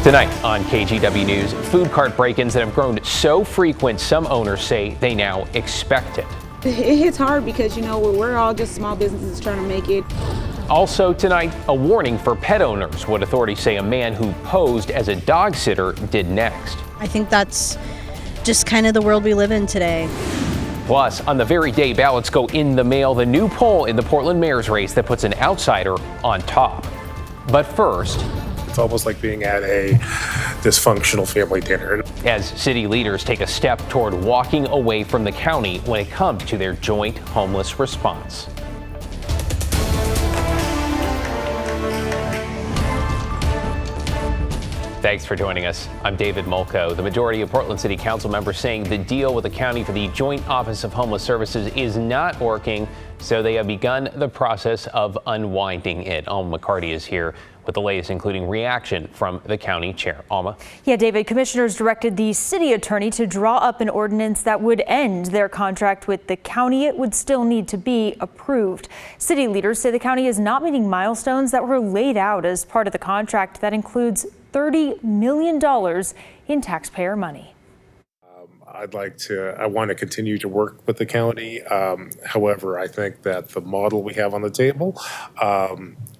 Tonight on KGW News, food cart break-ins that have grown so frequent, some owners say they now expect it. It hits hard because, we're all just small businesses trying to make it. Also tonight, a warning for pet owners, what authorities say a man who posed as a dog sitter did next. I think that's just kind of the world we live in today. Plus, on the very day ballots go in the mail, the new poll in the Portland mayor's race that puts an outsider on top. But first, it's almost like being at a dysfunctional family dinner. As city leaders take a step toward walking away from the county when it comes to their joint homeless response. Thanks for joining us. I'm David Mulco. The majority of Portland City Council members saying the deal with the county for the Joint Office of Homeless Services is not working, so they have begun the process of unwinding it. Alma McCarty is here with the latest, including reaction from the county chair. Alma. Yeah, David, commissioners directed the city attorney to draw up an ordinance that would end their contract with the county. It would still need to be approved. City leaders say the county is not meeting milestones that were laid out as part of the contract that includes $30 million in taxpayer money. I want to continue to work with the county. However, I think that the model we have on the table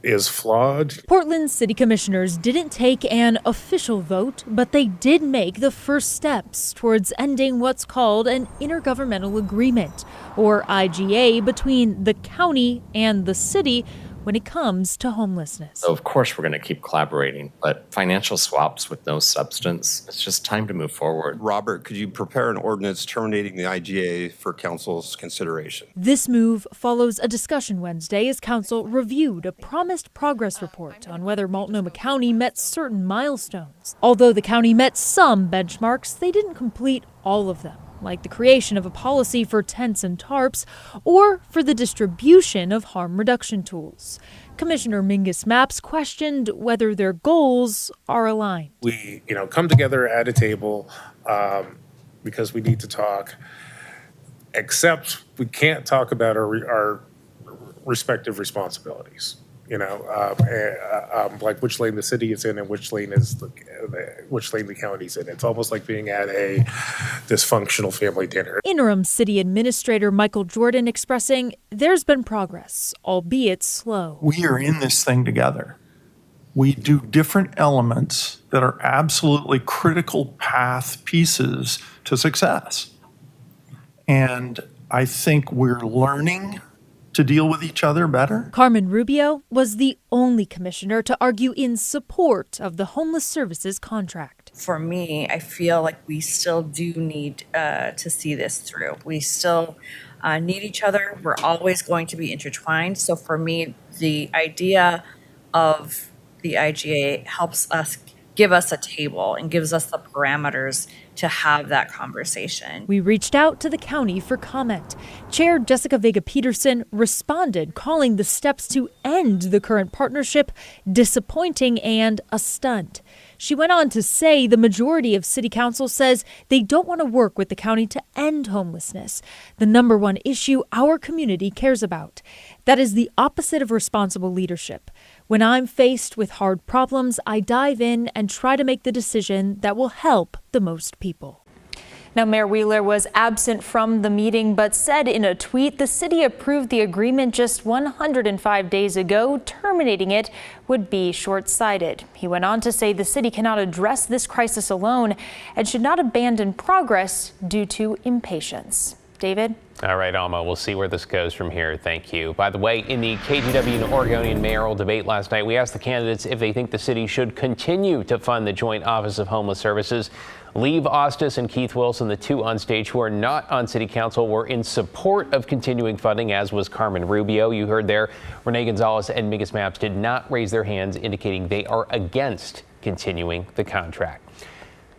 is flawed. Portland City Commissioners didn't take an official vote, but they did make the first steps towards ending what's called an intergovernmental agreement, or IGA, between the county and the city when it comes to homelessness. So of course we're going to keep collaborating, but financial swaps with no substance, it's just time to move forward. Robert, could you prepare an ordinance terminating the IGA for council's consideration? This move follows a discussion Wednesday as council reviewed a promised progress report on whether Multnomah County met certain milestones. Although the county met some benchmarks, they didn't complete all of them, like the creation of a policy for tents and tarps or for the distribution of harm reduction tools. Commissioner Mingus Mapps questioned whether their goals are aligned. We, come together at a table because we need to talk, except we can't talk about our respective responsibilities. Like which lane the city is in and which lane the county's in. It's almost like being at a dysfunctional family dinner. Interim City Administrator Michael Jordan expressing there's been progress, albeit slow. We are in this thing together. We do different elements that are absolutely critical path pieces to success. And I think we're learning to deal with each other better. Carmen Rubio was the only commissioner to argue in support of the Homeless Services contract. For me, I feel like we still do need to see this through. We still need each other. We're always going to be intertwined. So for me, the idea of the IGA helps us give us a table and gives us the parameters to have that conversation. We reached out to the county for comment. Chair Jessica Vega-Peterson responded, calling the steps to end the current partnership disappointing and a stunt. She went on to say the majority of city council says they don't want to work with the county to end homelessness, the number one issue our community cares about. That is the opposite of responsible leadership. When I'm faced with hard problems, I dive in and try to make the decision that will help the most people. Now, Mayor Wheeler was absent from the meeting, but said in a tweet the city approved the agreement just 105 days ago. Terminating it would be short-sighted. He went on to say the city cannot address this crisis alone and should not abandon progress due to impatience. David? All right, Alma, we'll see where this goes from here. Thank you. By the way, in the KGW and Oregonian mayoral debate last night, we asked the candidates if they think the city should continue to fund the Joint Office of Homeless Services. Leave Ostis and Keith Wilson, the two on stage who are not on city council, were in support of continuing funding, as was Carmen Rubio. You heard there, Renee Gonzalez and Mingus Mapps did not raise their hands, indicating they are against continuing the contract.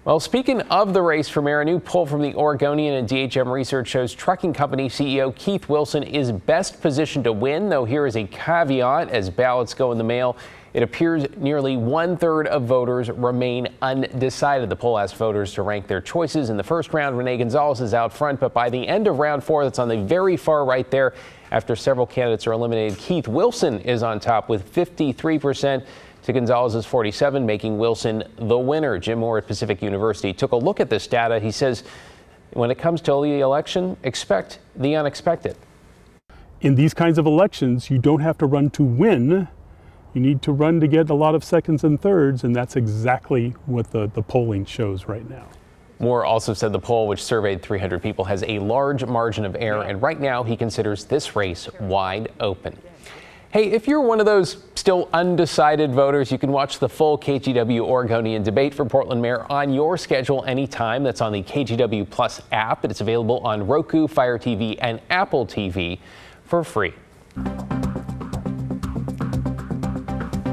Well, speaking of the race for mayor, a new poll from the Oregonian and DHM research shows trucking company CEO Keith Wilson is best positioned to win, though here is a caveat. As ballots go in the mail, it appears nearly 1/3 of voters remain undecided. The poll asked voters to rank their choices. In the first round, Renee Gonzalez is out front, but by the end of round 4, that's on the very far right there, after several candidates are eliminated, Keith Wilson is on top with 53%. to Gonzalez's 47, making Wilson the winner. Jim Moore at Pacific University took a look at this data. He says when it comes to the election, expect the unexpected. In these kinds of elections, you don't have to run to win. You need to run to get a lot of seconds and thirds, and that's exactly what the polling shows right now. Moore also said the poll, which surveyed 300 people, has a large margin of error, and right now he considers this race wide open. Hey, if you're one of those still undecided voters, you can watch the full KGW Oregonian debate for Portland mayor on your schedule anytime. That's on the KGW Plus app. It's available on Roku, Fire TV, and Apple TV for free.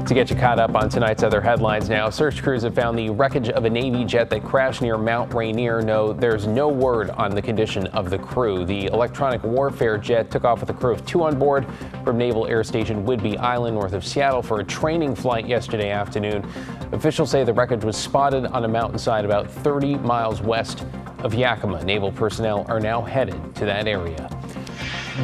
To get you caught up on tonight's other headlines now, search crews have found the wreckage of a Navy jet that crashed near Mount Rainier. No, there's no word on the condition of the crew. The electronic warfare jet took off with a crew of 2 on board from Naval Air Station Whidbey Island, north of Seattle, for a training flight yesterday afternoon. Officials say the wreckage was spotted on a mountainside about 30 miles west of Yakima. Naval personnel are now headed to that area.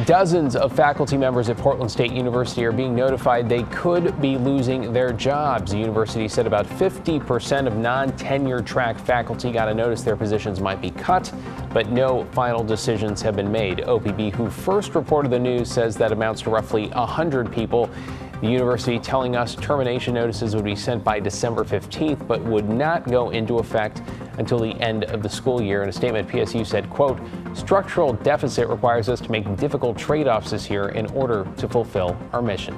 Dozens of faculty members at Portland State University are being notified they could be losing their jobs. The university said about 50% of non-tenure track faculty got a notice their positions might be cut, but no final decisions have been made. OPB, who first reported the news, says that amounts to roughly 100 people. The university telling us termination notices would be sent by December 15th, but would not go into effect until the end of the school year. In a statement, PSU said, quote, structural deficit requires us to make difficult trade-offs this year in order to fulfill our mission.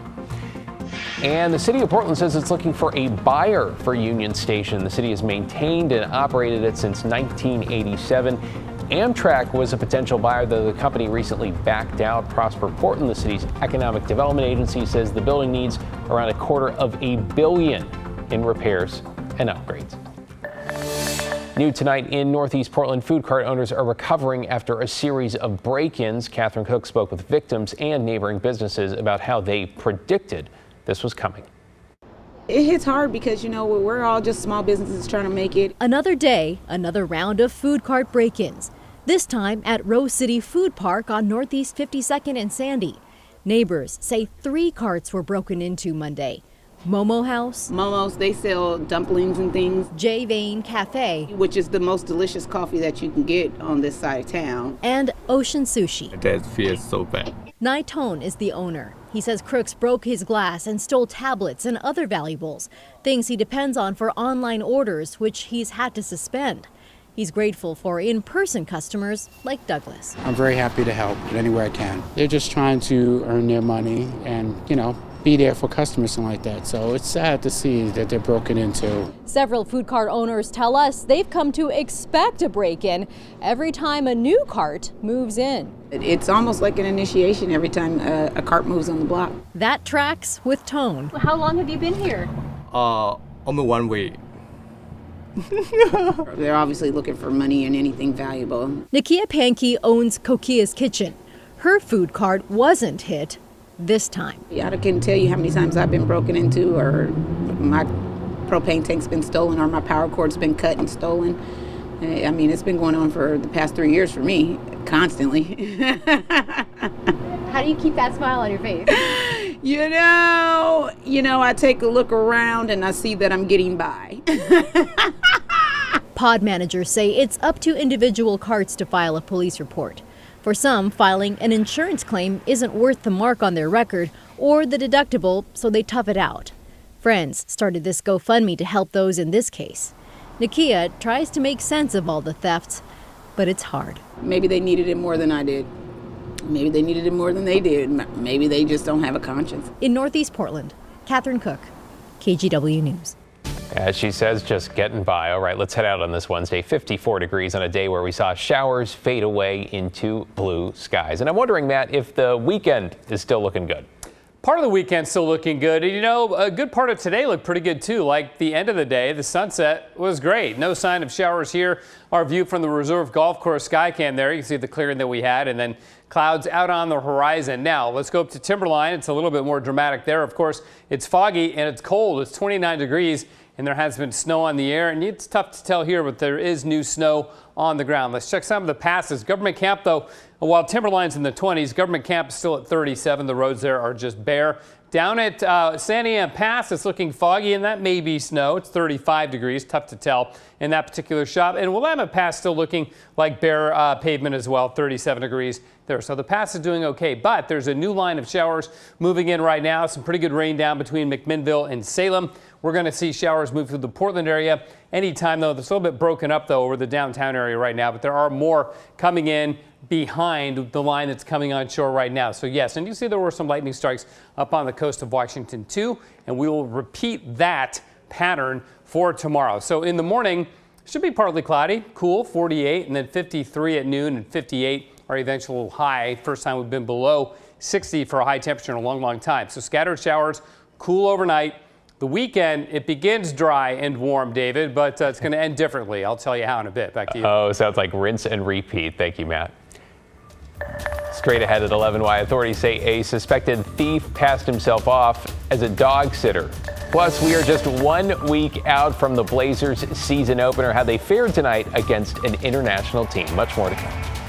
And the city of Portland says it's looking for a buyer for Union Station. The city has maintained and operated it since 1987. Amtrak was a potential buyer, though the company recently backed out. Prosper Portland, the city's economic development agency, says the building needs around $250 million in repairs and upgrades. New tonight in Northeast Portland, food cart owners are recovering after a series of break-ins. Catherine Cook spoke with victims and neighboring businesses about how they predicted this was coming. It hits hard because, we're all just small businesses trying to make it. Another day, another round of food cart break-ins. This time at Rose City Food Park on Northeast 52nd and Sandy. Neighbors say 3 carts were broken into Monday. Momo House. Momo's, they sell dumplings and things. J. Vane Cafe. Which is the most delicious coffee that you can get on this side of town. And Ocean Sushi. That feels so bad. Nitone is the owner. He says crooks broke his glass and stole tablets and other valuables, things he depends on for online orders, which he's had to suspend. He's grateful for in-person customers like Douglas. I'm very happy to help in any way I can. They're just trying to earn their money and, be there for customers and like that. So it's sad to see that they're broken into. Several food cart owners tell us they've come to expect a break-in every time a new cart moves in. It's almost like an initiation every time a cart moves on the block. That tracks with Tone. How long have you been here? Almost 1 week. They're obviously looking for money and anything valuable. Nakia Pankey owns Kokia's Kitchen. Her food cart wasn't hit this time. I can't tell you how many times I've been broken into, or my propane tank's been stolen, or my power cord's been cut and stolen. I mean, it's been going on for the past 3 years for me, constantly. How do you keep that smile on your face? I take a look around and I see that I'm getting by. Pod managers say it's up to individual carts to file a police report. For some, filing an insurance claim isn't worth the mark on their record or the deductible, so they tough it out. Friends started this GoFundMe to help those in this case. Nakia tries to make sense of all the thefts, but it's hard. Maybe they needed it more than I did. Maybe they needed it more than they did. Maybe they just don't have a conscience. In Northeast Portland, Catherine Cook, KGW News. As she says, just getting by. All right, let's head out on this Wednesday. 54 degrees on a day where we saw showers fade away into blue skies. And I'm wondering, Matt, if the weekend is still looking good. Part of the weekend still looking good. And a good part of today looked pretty good too. Like the end of the day, the sunset was great. No sign of showers here. Our view from the Reserve Golf Course Skycam there. You can see the clearing that we had, and then clouds out on the horizon. Now let's go up to Timberline. It's a little bit more dramatic there. Of course, it's foggy and it's cold. It's 29 degrees. And there has been snow on the air, and it's tough to tell here, but there is new snow on the ground. Let's check some of the passes. Government Camp, though, while Timberline's in the 20s, Government Camp is still at 37. The roads there are just bare. Down at Santa Ana Pass, it's looking foggy, and that may be snow. It's 35 degrees, tough to tell in that particular shop. And Willamette Pass still looking like bare pavement as well, 37 degrees there. So the pass is doing okay, but there's a new line of showers moving in right now. Some pretty good rain down between McMinnville and Salem. We're going to see showers move through the Portland area anytime, though. It's a little bit broken up, though, over the downtown area right now, but there are more coming in behind the line that's coming on shore right now. So yes, and you see there were some lightning strikes up on the coast of Washington too, and we will repeat that pattern for tomorrow. So in the morning, should be partly cloudy, cool, 48, and then 53 at noon and 58 our eventual high. First time we've been below 60 for a high temperature in a long, long time. So scattered showers, cool overnight. The weekend, it begins dry and warm, David, but it's going to end differently. I'll tell you how in a bit. Back to you. Oh, sounds like rinse and repeat. Thank you, Matt. Straight ahead at 11, why authorities say a suspected thief passed himself off as a dog sitter. Plus, we are just 1 week out from the Blazers season opener, how they fared tonight against an international team. Much more to come.